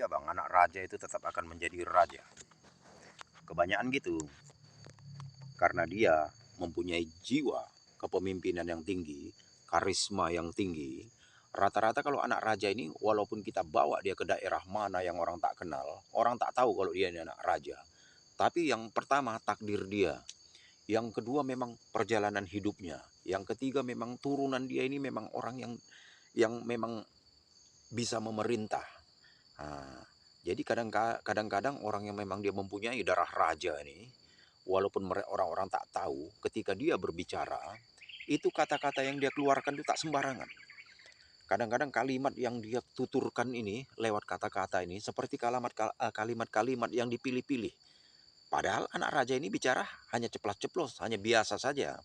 bang, anak raja itu tetap akan menjadi raja. Kebanyakan gitu, karena dia mempunyai jiwa kepemimpinan yang tinggi, karisma yang tinggi. Rata-rata kalau anak raja ini, walaupun kita bawa dia ke daerah mana yang orang tak kenal, orang tak tahu kalau dia ini anak raja. Tapi yang pertama takdir dia, yang kedua memang perjalanan hidupnya, yang ketiga memang turunan dia ini memang orang yang memang bisa memerintah. Nah, jadi kadang-kadang orang yang memang dia mempunyai darah raja ini, walaupun orang-orang tak tahu, ketika dia berbicara, itu kata-kata yang dia keluarkan itu tak sembarangan. Kadang-kadang kalimat yang dia tuturkan ini lewat kata-kata ini seperti kalimat-kalimat yang dipilih-pilih. Padahal anak raja ini bicara hanya ceplas-ceplos, hanya biasa saja.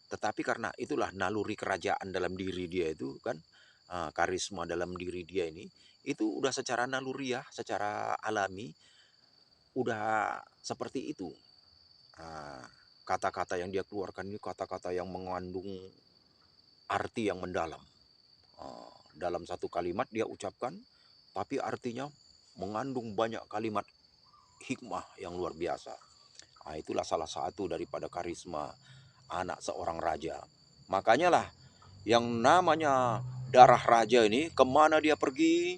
Tetapi karena itulah naluri kerajaan dalam diri dia itu kan, karisma dalam diri dia ini, itu udah secara naluriah, secara alami, udah seperti itu. Ah, kata-kata yang dia keluarkan ini kata-kata yang mengandung arti yang mendalam. Dalam satu kalimat dia ucapkan, tapi artinya mengandung banyak kalimat hikmah yang luar biasa. Itulah salah satu daripada karisma anak seorang raja. Makanya lah yang namanya darah raja ini kemana dia pergi,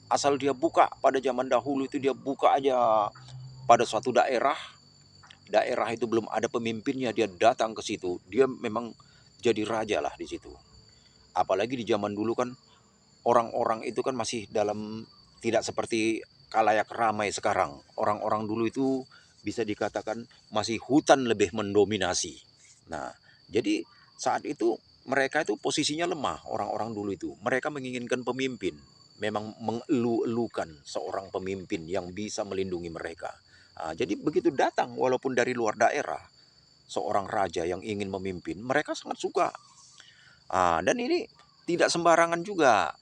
asal dia buka pada zaman dahulu itu dia buka aja pada suatu daerah, daerah itu belum ada pemimpinnya, dia datang ke situ, dia memang jadi raja lah di situ. Apalagi di zaman dulu kan orang-orang itu kan masih dalam, tidak seperti kalayak ramai sekarang. Orang-orang dulu itu bisa dikatakan masih hutan lebih mendominasi. Nah, jadi saat itu mereka itu posisinya lemah, orang-orang dulu itu. Mereka menginginkan pemimpin, memang mengeluh-elukan seorang pemimpin yang bisa melindungi mereka. Jadi begitu datang walaupun dari luar daerah, seorang raja yang ingin memimpin, mereka sangat suka. Dan ini tidak sembarangan juga.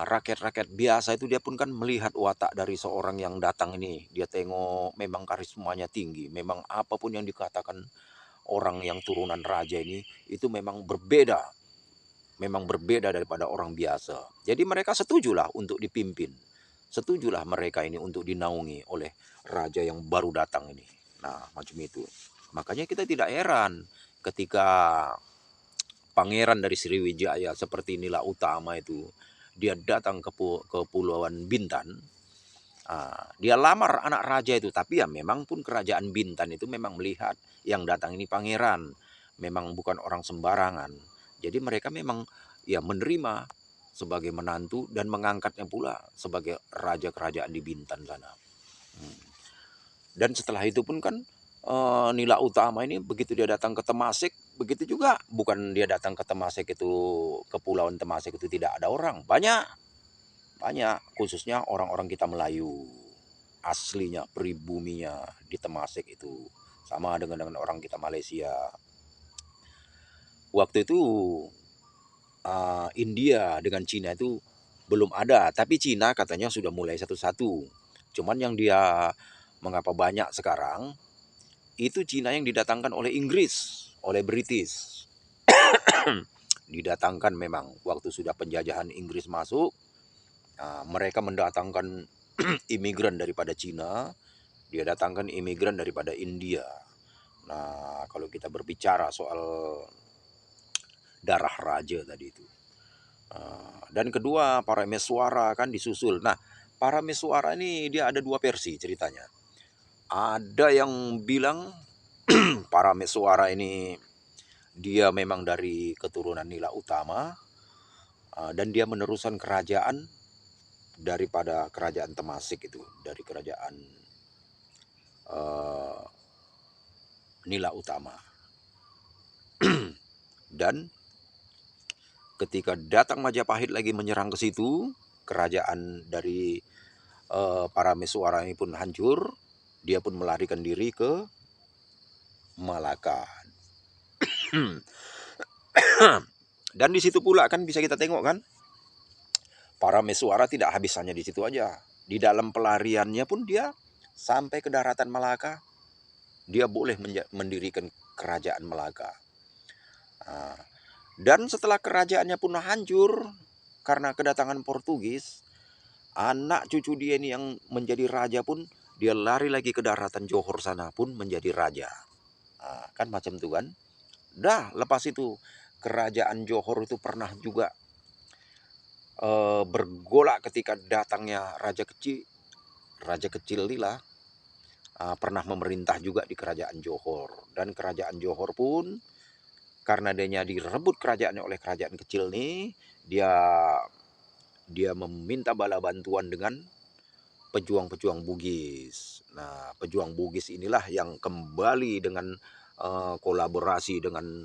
Rakyat-rakyat biasa itu dia pun kan melihat watak dari seorang yang datang ini. Dia tengok memang karismanya tinggi. Memang apapun yang dikatakan orang yang turunan raja ini, itu memang berbeda. Memang berbeda daripada orang biasa. Jadi mereka setujulah untuk dipimpin. Setujulah mereka ini untuk dinaungi oleh raja yang baru datang ini. Nah, macam itu. Makanya kita tidak heran ketika pangeran dari Sriwijaya seperti Nila Utama itu, dia datang ke Kepulauan Bintan. Dia lamar anak raja itu, tapi ya memang pun kerajaan Bintan itu memang melihat yang datang ini pangeran, memang bukan orang sembarangan. Jadi mereka memang ya menerima sebagai menantu dan mengangkatnya pula sebagai raja kerajaan di Bintan sana. Dan setelah itu pun kan Nila Utama ini begitu dia datang ke Temasek, begitu juga bukan dia datang ke Temasek itu, Kepulauan Temasek itu tidak ada orang, banyak khususnya orang-orang kita Melayu aslinya, pribuminya di Temasek itu sama dengan orang kita Malaysia. Waktu itu India dengan Cina itu belum ada, tapi Cina katanya sudah mulai satu-satu. Cuman yang dia mengapa banyak sekarang itu Cina yang didatangkan oleh Inggris, oleh British. Didatangkan memang waktu sudah penjajahan Inggris masuk, mereka mendatangkan imigran daripada Cina, dia datangkan imigran daripada India. Nah, kalau kita berbicara soal darah raja tadi itu. Dan kedua, Parameswara kan disusul. Nah, Parameswara ini dia ada dua versi ceritanya. Ada yang bilang Parameswara ini dia memang dari keturunan Nila Utama, dan dia meneruskan kerajaan daripada kerajaan Temasek itu, dari kerajaan Nila Utama. Dan ketika datang Majapahit lagi menyerang ke situ, kerajaan dari Parameswara ini pun hancur. Dia pun melarikan diri ke Malaka. Dan di situ pula kan bisa kita tengok kan, Parameswara tidak habis hanya di situ aja. Di dalam pelariannya pun dia sampai ke daratan Malaka. Dia boleh mendirikan kerajaan Malaka. Dan setelah kerajaannya pun hancur karena kedatangan Portugis, Anak cucu dia ini yang menjadi raja pun, dia lari lagi ke daratan Johor sana pun menjadi raja. Kan macam itu kan. Dah lepas itu kerajaan Johor itu pernah juga bergolak ketika datangnya raja kecil. Raja kecil inilah pernah memerintah juga di kerajaan Johor. Dan kerajaan Johor pun karena dia direbut kerajaannya oleh kerajaan kecil nih, dia meminta bala bantuan dengan pejuang-pejuang Bugis. Nah, pejuang Bugis inilah yang kembali dengan kolaborasi dengan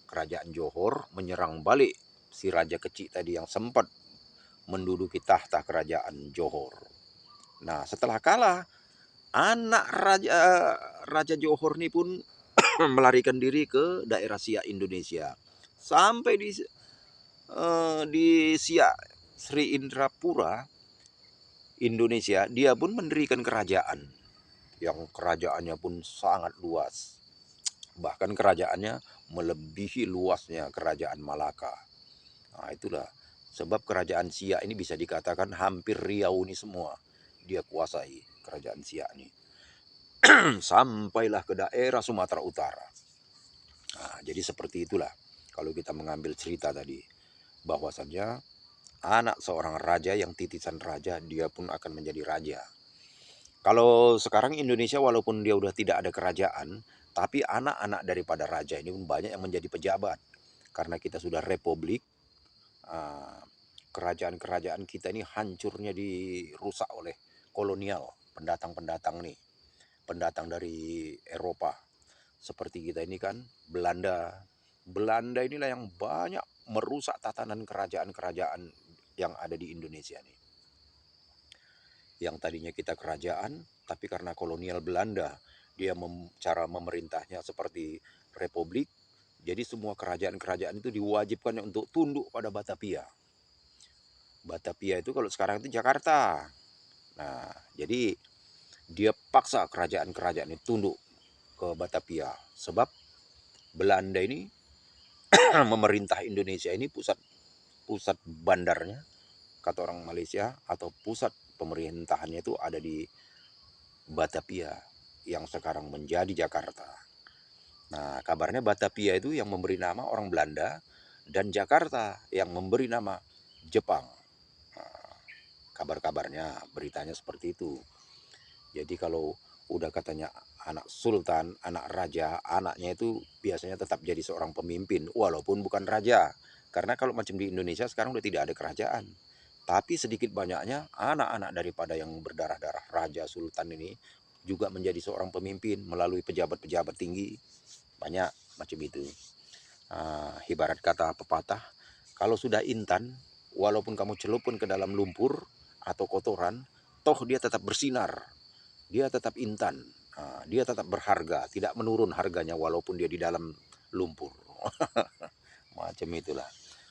kerajaan Johor menyerang balik si raja kecil tadi yang sempat menduduki tahta kerajaan Johor. Nah, setelah kalah, anak raja Johor ini pun melarikan diri ke daerah Siak Indonesia. Sampai di Siak Sri Indrapura Indonesia, dia pun mendirikan kerajaan yang kerajaannya pun sangat luas. Bahkan kerajaannya melebihi luasnya kerajaan Malaka. Nah, itulah sebab kerajaan Siak ini bisa dikatakan hampir Riau ini semua dia kuasai kerajaan Siak ini. Sampailah ke daerah Sumatera Utara. Nah, jadi seperti itulah kalau kita mengambil cerita tadi, bahwasannya anak seorang raja yang titisan raja, dia pun akan menjadi raja. Kalau sekarang Indonesia walaupun dia udah tidak ada kerajaan, tapi anak-anak daripada raja ini pun banyak yang menjadi pejabat. Karena kita sudah republik, kerajaan-kerajaan kita ini hancurnya dirusak oleh kolonial, pendatang-pendatang nih, pendatang dari Eropa. Seperti kita ini kan, Belanda. Belanda inilah yang banyak merusak tatanan kerajaan-kerajaan yang ada di Indonesia nih. Yang tadinya kita kerajaan, tapi karena kolonial Belanda, dia cara memerintahnya seperti republik, jadi semua kerajaan-kerajaan itu diwajibkan untuk tunduk pada Batavia. Batavia itu kalau sekarang itu Jakarta. Nah, jadi dia paksa kerajaan-kerajaan itu tunduk ke Batavia. Sebab Belanda ini memerintah Indonesia ini pusat bandarnya, kata orang Malaysia, atau pusat pemerintahannya itu ada di Batavia yang sekarang menjadi Jakarta. Nah, kabarnya Batavia itu yang memberi nama orang Belanda dan Jakarta yang memberi nama Jepang. Nah, kabar-kabarnya, beritanya seperti itu. Jadi kalau udah katanya anak sultan, anak raja, anaknya itu biasanya tetap jadi seorang pemimpin walaupun bukan raja. Karena kalau macam di Indonesia sekarang udah tidak ada kerajaan. Tapi sedikit banyaknya anak-anak daripada yang berdarah-darah raja sultan ini juga menjadi seorang pemimpin melalui pejabat-pejabat tinggi. Banyak macam itu. Ibarat kata pepatah, kalau sudah intan, walaupun kamu celupkan ke dalam lumpur atau kotoran, toh dia tetap bersinar. Dia tetap intan. Dia tetap berharga, tidak menurun harganya walaupun dia di dalam lumpur. Macam itulah.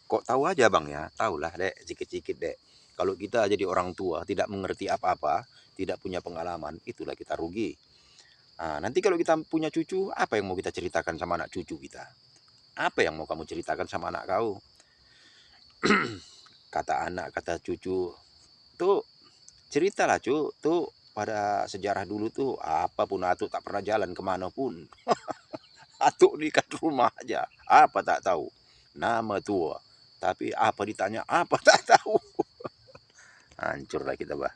Kok tahu aja bang ya? Tahulah dek, sedikit-sedikit dek. Kalau kita jadi orang tua tidak mengerti apa-apa, tidak punya pengalaman, itulah kita rugi. Nanti kalau kita punya cucu, apa yang mau kita ceritakan sama anak cucu kita? Apa yang mau kamu ceritakan sama anak kau? Kata anak, kata cucu, tuh ceritalah cu, tuh pada sejarah dulu tuh apapun Atuk tak pernah jalan kemana pun. Atuk di kat rumah aja, apa tak tahu. Nama tua, tapi apa ditanya apa tak tahu. Hancurlah kita bah.